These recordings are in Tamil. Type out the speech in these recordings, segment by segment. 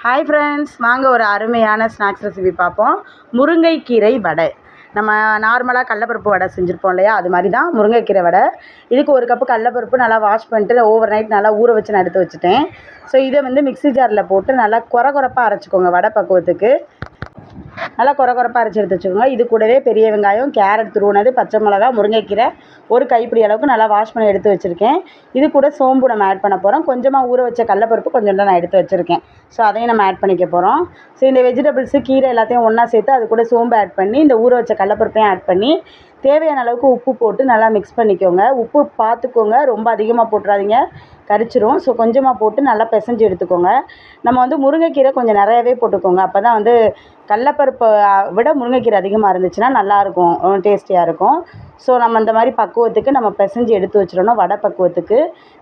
ஹாய் ஃப்ரெண்ட்ஸ், வாங்க ஒரு அருமையான ஸ்நாக்ஸ் ரெசிபி பார்ப்போம். முருங்கைக்கீரை வடை. நம்ம நார்மலாக கடலப்பருப்பு வடை செஞ்சுருப்போம் இல்லையா, அது மாதிரி தான் முருங்கைக்கீரை வடை. இதுக்கு ஒரு கப்பு கடலப்பருப்பு நல்லா வாஷ் பண்ணிட்டு ஓவர் நைட் நல்லா ஊற வச்சு நான் எடுத்து வச்சுட்டேன். ஸோ இதை மிக்ஸி ஜாரில் போட்டு நல்லா கொரகொரப்பாக அரைச்சிக்கோங்க. வடை பக்குவத்துக்கு நல்லா கொரகொரப்பாக அரைச்சி எடுத்து வச்சுக்கோங்க. இது கூடவே பெரிய வெங்காயம், கேரட் துருவினது, பச்சை மிளகா, முருங்கைக்கீரை ஒரு கைப்பிடி அளவுக்கு நல்லா வாஷ் பண்ணி எடுத்து வச்சுருக்கேன். இது கூட சோம்பு நம்ம ஆட் பண்ண போகிறோம். கொஞ்சமாக ஊற வச்ச கடலப்பருப்பு கொஞ்சம் நான் எடுத்து வச்சுருக்கேன். ஸோ அதையும் நம்ம ஆட் பண்ணிக்க போகிறோம். ஸோ இந்த வெஜிடபிள்ஸு கீரை எல்லாத்தையும் ஒன்றா சேர்த்து அது கூட சோம்பு ஆட் பண்ணி இந்த ஊற வச்ச கடலப்பருப்பையும் ஆட் பண்ணி தேவையான அளவுக்கு உப்பு போட்டு நல்லா மிக்ஸ் பண்ணிக்கோங்க. உப்பு பார்த்துக்கோங்க, ரொம்ப அதிகமாக போட்டுறாதீங்க, கரிச்சிரும். ஸோ கொஞ்சமாக போட்டு நல்லா பிசைஞ்சு எடுத்துக்கோங்க. நம்ம முருங்கைக்கீரை கொஞ்சம் நிறையாவே போட்டுக்கோங்க. அப்போ தான் கடலப்பருப்பை விட முருங்கைக்கீரை அதிகமாக இருந்துச்சுன்னா நல்லாயிருக்கும், டேஸ்டியாக இருக்கும். ஸோ நம்ம இந்த மாதிரி பக்குவத்துக்கு நம்ம பிசைஞ்சு எடுத்து வச்சிடணும். வடை பக்குவத்துக்கு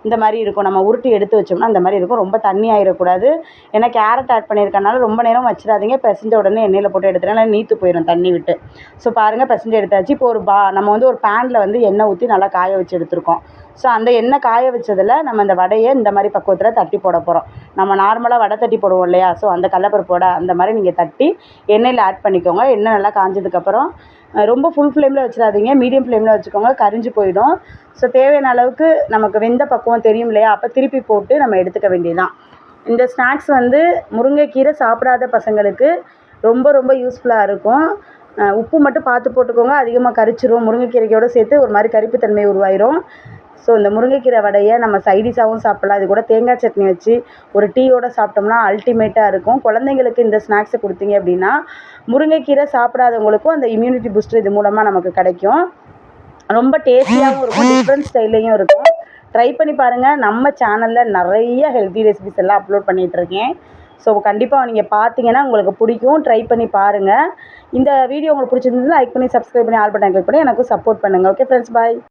இந்த மாதிரி இருக்கும். நம்ம உருட்டி எடுத்து வச்சோம்னா இந்த மாதிரி இருக்கும். ரொம்ப தண்ணி ஆகிடக்கூடாது. ஏன்னா கேரட் ஆட் பண்ணியிருக்கனால ரொம்ப நேரம் வச்சிடாதீங்க. பிசைஞ்ச உடனே எண்ணெயில் போட்டு எடுத்துட்டா நீத்து போயிடும் தண்ணி விட்டு. ஸோ பாருங்கள், பிசைஞ்சு எடுத்தாச்சு. இப்போ நம்ம ஒரு பேனில் எண்ணெய் ஊற்றி நல்லா காய வச்சு எடுத்துருக்கோம். ஸோ அந்த எண்ணெய் காய வச்சதில் நம்ம இந்த வடையை இந்த மாதிரி பக்குவத்தில் தட்டி போட போகிறோம். நம்ம நார்மலாக வடை தட்டி போடுவோம் இல்லையா, ஸோ அந்த கடலப்பருப்பு வடை அந்த மாதிரி நீங்கள் தட்டி எண்ணெயில் ஆட் பண்ணிக்கோங்க. எண்ணெய் நல்லா காஞ்சதுக்கப்புறம் ரொம்ப ஃபுல் ஃப்ளேமில் வச்சிடாதீங்க, மீடியம் ஃப்ளேமில் வச்சுக்கோங்க, கரிஞ்சு போயிடும். ஸோ தேவையான அளவுக்கு நமக்கு வெந்த பக்குவம் தெரியும் இல்லையா, அப்போ திருப்பி போட்டு நம்ம எடுத்துக்க வேண்டியதுதான். இந்த ஸ்நாக்ஸ் முருங்கைக்கீரை சாப்பிடாத பசங்களுக்கு ரொம்ப ரொம்ப யூஸ்ஃபுல்லாக இருக்கும். உப்பு மட்டும் பார்த்து போட்டுக்கோங்க, அதிகமாக கரிச்சிரும். முருங்கைக்கீரையோடு சேர்த்து ஒரு மாதிரி கரிப்புத்தன்மை உருவாயிரும். ஸோ இந்த முருங்கைக்கீரை வடையை நம்ம சைடிஷாகவும் சாப்பிட்லாம். இது கூட தேங்காய் சட்னி வச்சு ஒரு டீயோடு சாப்பிட்டோம்னா அல்டிமேட்டாக இருக்கும். குழந்தைங்களுக்கு இந்த ஸ்நாக்ஸை கொடுத்தீங்க அப்படின்னா முருங்கைக்கீரை சாப்பிடாதவங்களுக்கும் அந்த இம்யூனிட்டி பூஸ்டர் இது மூலமாக நமக்கு கிடைக்கும். ரொம்ப டேஸ்டியாகவும் இருக்கும், டிஃப்ரெண்ட் ஸ்டைல்லையும் இருக்கும். ட்ரை பண்ணி பாருங்கள். நம்ம சேனலில் நிறைய ஹெல்த்தி ரெசிபிஸ் எல்லாம் அப்லோட் பண்ணிகிட்ருக்கேன். ஸோ கண்டிப்பாக நீங்கள் பார்த்தீங்கன்னா உங்களுக்கு பிடிக்கும். ட்ரை பண்ணி பாருங்கள். இந்த வீடியோ உங்களுக்கு பிடிச்சிருந்ததுன்னா லைக் பண்ணி, சப்ஸ்கிரைப் பண்ணி, ஆல் பட்டன் கிளிக் பண்ணி எனக்கு சப்போர்ட் பண்ணுங்கள். ஓகே ஃப்ரெண்ட்ஸ், பாய்.